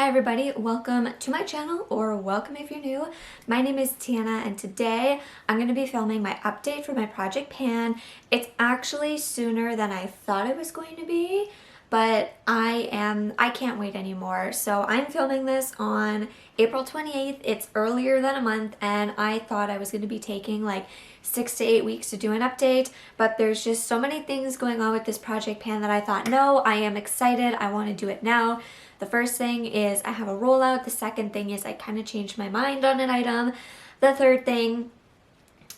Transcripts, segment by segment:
Hi everybody, welcome to my channel, or welcome if you're new. My name is Tiana and today I'm going to be filming my update for my Project Pan. It's actually sooner than I thought it was going to be, but I can't wait anymore. So I'm filming this on April 28th. It's earlier than a month and I thought I was going to be taking like 6 to 8 weeks to do an update, but there's just so many things going on with this Project Pan that I thought, no, I am excited. I want to do it now. The first thing is I have a rollout. The second thing is I kind of changed my mind on an item. The third thing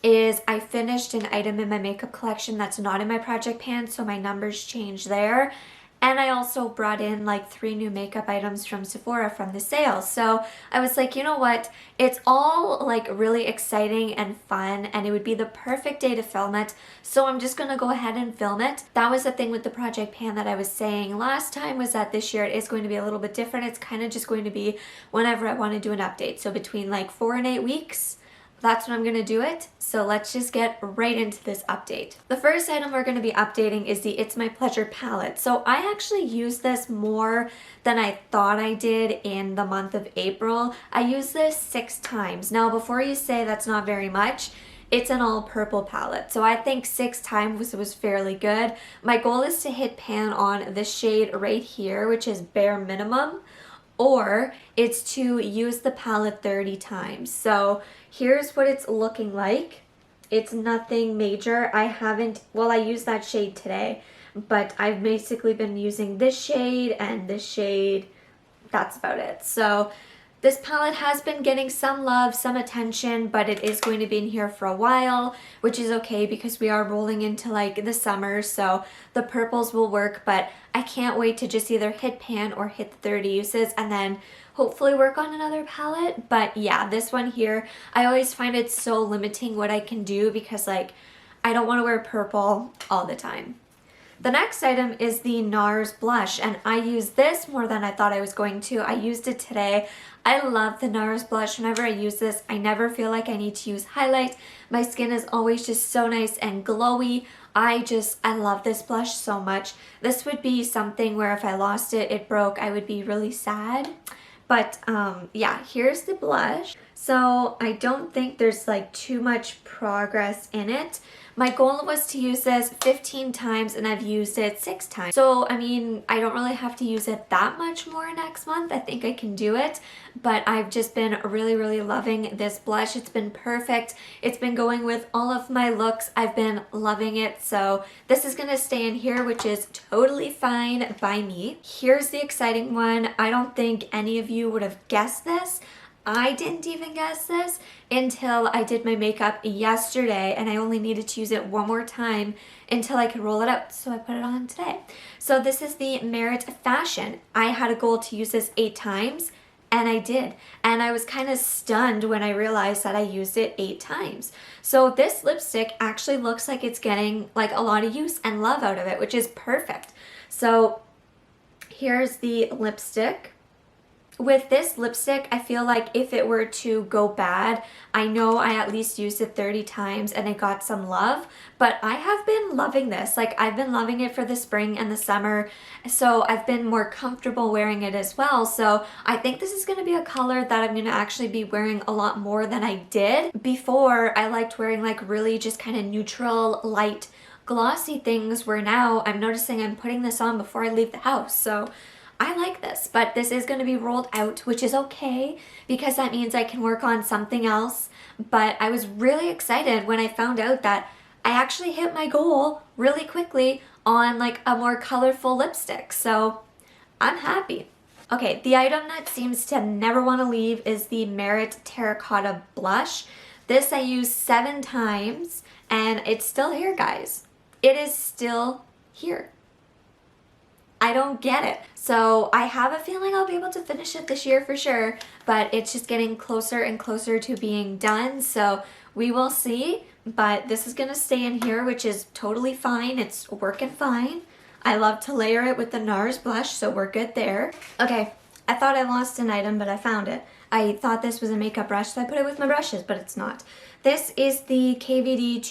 is I finished an item in my makeup collection that's not in my Project Pan, so my numbers changed there. And I also brought in like 3 new makeup items from Sephora from the sale. So I was like, you know what? It's all like really exciting and fun and it would be the perfect day to film it. So I'm just gonna go ahead and film it. That was the thing with the Project Pan that I was saying last time, was that this year it is going to be a little bit different. It's kind of just going to be whenever I want to do an update. So between like 4 and 8 weeks. That's when I'm going to do it. So let's just get right into this update. The first item we're going to be updating is the It's My Pleasure palette. So I actually used this more than I thought I did in the month of April. I used this 6 times. Now before you say that's not very much, it's an all purple palette. So I think 6 times was fairly good. My goal is to hit pan on this shade right here, which is Bare Minimum, or it's to use the palette 30 times. So here's what it's looking like. It's nothing major. I used that shade today, but I've basically been using this shade and this shade. That's about it. So this palette has been getting some love, some attention, but it is going to be in here for a while, which is okay because we are rolling into like the summer, so the purples will work, but I can't wait to just either hit pan or hit the 30 uses and then hopefully work on another palette. But yeah, this one here, I always find it so limiting what I can do because like I don't want to wear purple all the time. The next item is the NARS blush, and I use this more than I thought I was going to. I used it today. I love the NARS blush. Whenever I use this, I never feel like I need to use highlight. My skin is always just so nice and glowy. I love this blush so much. This would be something where if I lost it, it broke, I would be really sad. But yeah, here's the blush. So I don't think there's like too much progress in it. My goal was to use this 15 times and I've used it 6 times. So I mean, I don't really have to use it that much more next month. I think I can do it, but I've just been really loving this blush. It's been perfect. It's been going with all of my looks. I've been loving it. So this is gonna stay in here, which is totally fine by me. Here's the exciting one. I don't think any of you would have guessed this. I didn't even guess this until I did my makeup yesterday and I only needed to use it one more time until I could roll it out. So I put it on today. So this is the Merit Fashion. I had a goal to use this 8 times and I did. And I was kind of stunned when I realized that I used it 8 times. So this lipstick actually looks like it's getting like a lot of use and love out of it, which is perfect. So here's the lipstick. With this lipstick, I feel like if it were to go bad, I know I at least used it 30 times and it got some love, but I have been loving this. Like I've been loving it for the spring and the summer, so I've been more comfortable wearing it as well. So I think this is going to be a color that I'm going to actually be wearing a lot more than I did. Before, I liked wearing like really just kind of neutral, light, glossy things, where now I'm noticing I'm putting this on before I leave the house. So I like this, but this is going to be rolled out, which is okay because that means I can work on something else. But I was really excited when I found out that I actually hit my goal really quickly on like a more colorful lipstick. So I'm happy. Okay, the item that seems to never want to leave is the Merit Terracotta Blush. This I used 7 times and it's still here, guys. It is still here. I don't get it. So I have a feeling I'll be able to finish it this year for sure, but it's just getting closer and closer to being done. So we will see, but this is gonna stay in here, which is totally fine. It's working fine. I love to layer it with the NARS blush, so we're good there. Okay, I thought I lost an item, but I found it. I thought this was a makeup brush, so I put it with my brushes, but it's not. This is the KVD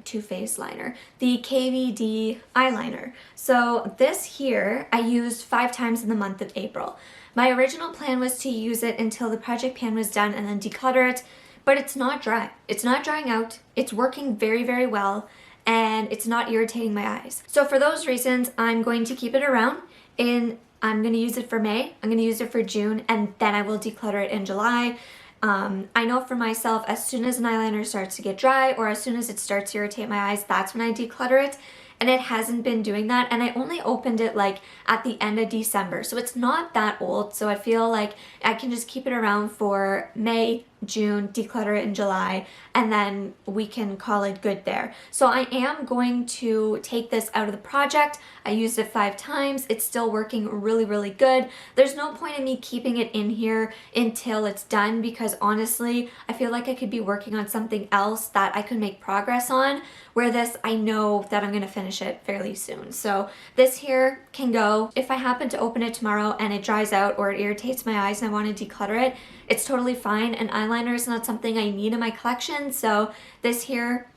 Too Faced liner, the KVD eyeliner. So this here I used 5 times in the month of April. My original plan was to use it until the project pan was done and then declutter it, but it's not dry. It's not drying out. It's working very, very well, and it's not irritating my eyes. So for those reasons, I'm going to keep it around, and I'm going to use it for May, I'm going to use it for June, and then I will declutter it in July. I know for myself, as soon as an eyeliner starts to get dry or as soon as it starts to irritate my eyes, that's when I declutter it. And it hasn't been doing that, and I only opened it like at the end of December, so it's not that old. So I feel like I can just keep it around for May, June, declutter it in July, and then we can call it good there. So I am going to take this out of the project. I used it 5 times. It's still working really, really good. There's no point in me keeping it in here until it's done, because honestly, I feel like I could be working on something else that I could make progress on, where this, I know that I'm going to finish it fairly soon. So this here can go. If I happen to open it tomorrow and it dries out or it irritates my eyes and I want to declutter it, it's totally fine. And eyeliner is not something I need in my collection, so this here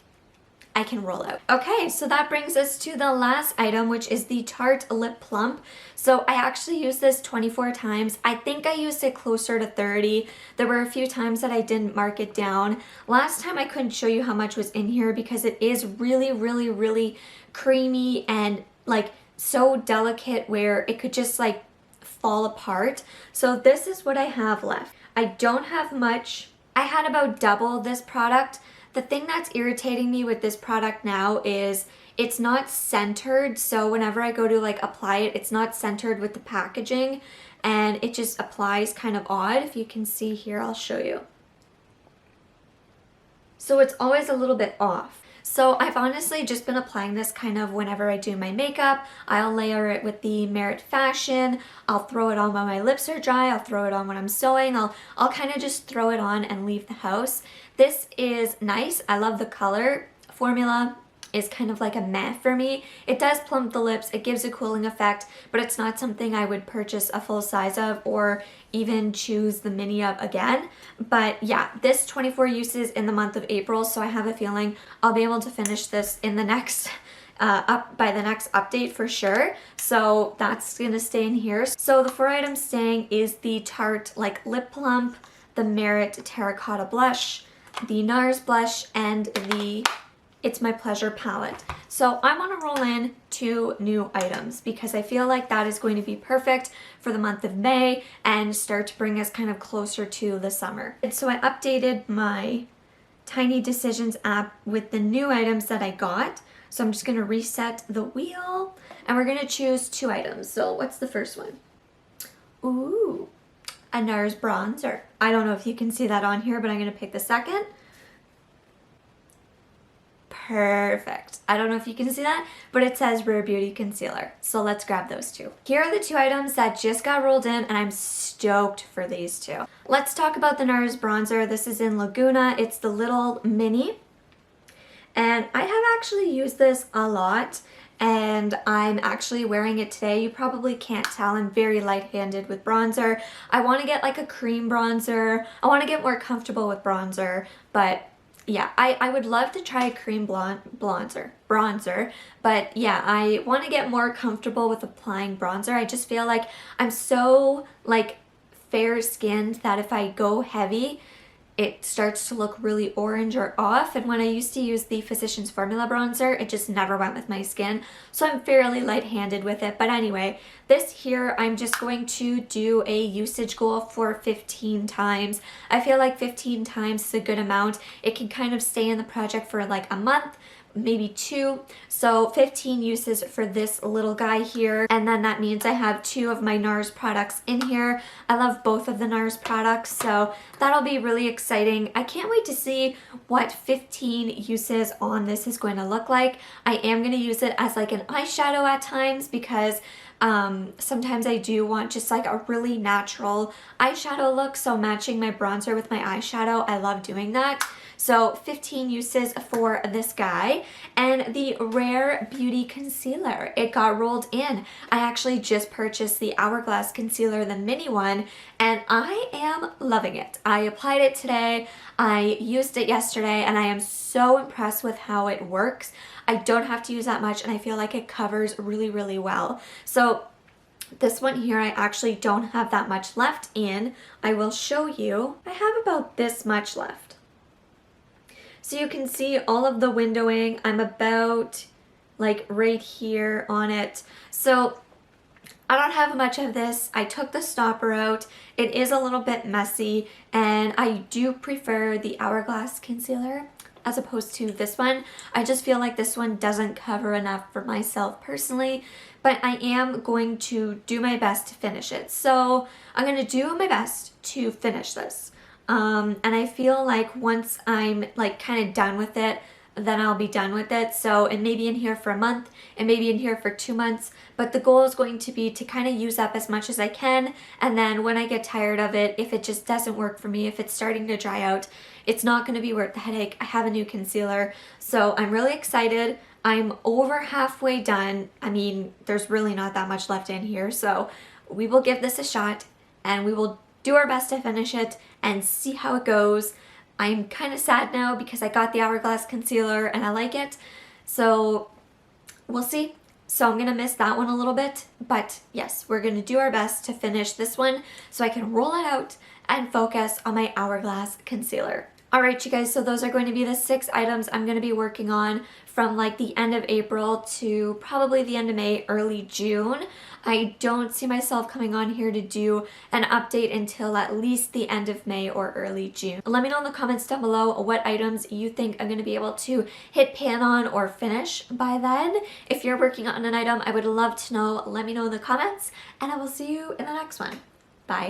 I can roll out. Okay, so that brings us to the last item, which is the Tarte Lip Plump. So I actually used this 24 times. I think I used it closer to 30. There were a few times that I didn't mark it down. Last time I couldn't show you how much was in here because it is really, really, really creamy and like so delicate where it could just like fall apart. So this is what I have left. I don't have much. I had about double this product. The thing that's irritating me with this product now is it's not centered. So whenever I go to like apply it, it's not centered with the packaging and it just applies kind of odd. If you can see here, I'll show you. So it's always a little bit off. So I've honestly just been applying this kind of whenever I do my makeup. I'll layer it with the Merit Fashion. I'll throw it on when my lips are dry. I'll throw it on when I'm sewing. I'll kind of just throw it on and leave the house. This is nice. I love the color. Formula is kind of like a meh for me. It does plump the lips. It gives a cooling effect, but it's not something I would purchase a full size of or even choose the mini of again. But yeah, this 24 uses in the month of April, so I have a feeling I'll be able to finish this in the next by the next update for sure. So that's gonna stay in here. So the 4 items staying is the Tarte like Lip Plump, the Merit Terracotta Blush, the NARS blush, and the It's My Pleasure palette. So I want to roll in 2 new items because I feel like that is going to be perfect for the month of May and start to bring us kind of closer to the summer. And so I updated my Tiny Decisions app with the new items that I got. So I'm just going to reset the wheel and we're going to choose 2 items. So what's the first one? Ooh, a NARS bronzer. I don't know if you can see that on here, but I'm going to pick the second. Perfect. I don't know if you can see that, but it says Rare Beauty Concealer. So let's grab those 2. Here are the 2 items that just got rolled in and I'm stoked for these 2. Let's talk about the NARS bronzer. This is in Laguna. It's the little mini. And I have actually used this a lot and I'm actually wearing it today. You probably can't tell. I'm very light-handed with bronzer. I want to get like a cream bronzer. I want to get more comfortable with bronzer, but yeah, I would love to try a cream bronzer, but yeah, I want to get more comfortable with applying bronzer. I just feel like I'm so like fair-skinned that if I go heavy, it starts to look really orange or off. And when I used to use the Physicians Formula bronzer, it just never went with my skin. So I'm fairly light-handed with it. But anyway, this here, I'm just going to do a usage goal for 15 times. I feel like 15 times is a good amount. It can kind of stay in the project for like a month, maybe 2. So 15 uses for this little guy here. And then that means I have 2 of my NARS products in here. I love both of the NARS products, so that'll be really exciting. I can't wait to see what 15 uses on this is going to look like. I am going to use it as like an eyeshadow at times because sometimes I do want just like a really natural eyeshadow look, so matching my bronzer with my eyeshadow, I love doing that. So 15 uses for this guy. And the Rare Beauty Concealer, it got rolled in. I actually just purchased the Hourglass Concealer, the mini one, and I am loving it. I applied it today, I used it yesterday, and I am so impressed with how it works. I don't have to use that much and I feel like it covers really, really well. So This one here, I actually don't have that much left in. I will show you. I have about this much left. So you can see all of the windowing. I'm about like right here on it. So I don't have much of this. I took the stopper out. It is a little bit messy, and I do prefer the Hourglass concealer as opposed to this one. I just feel like this one doesn't cover enough for myself personally, but I am going to do my best to finish it. So I'm going to do my best to finish this. And I feel like once I'm like kind of done with it, then I'll be done with it. So it may be in here for a month, and maybe in here for 2 months, but the goal is going to be to kind of use up as much as I can, and then when I get tired of it, if it just doesn't work for me, if it's starting to dry out, it's not going to be worth the headache. I have a new concealer, so I'm really excited. I'm over halfway done. I mean, there's really not that much left in here, so we will give this a shot, and we will do our best to finish it and see how it goes. I'm kind of sad now because I got the Hourglass concealer and I like it. So we'll see. So I'm going to miss that one a little bit. But yes, we're going to do our best to finish this one so I can roll it out and focus on my Hourglass concealer. Alright you guys, so those are going to be the 6 items I'm going to be working on from like the end of April to probably the end of May, early June. I don't see myself coming on here to do an update until at least the end of May or early June. Let me know in the comments down below what items you think I'm going to be able to hit pan on or finish by then. If you're working on an item, I would love to know. Let me know in the comments, and I will see you in the next one. Bye.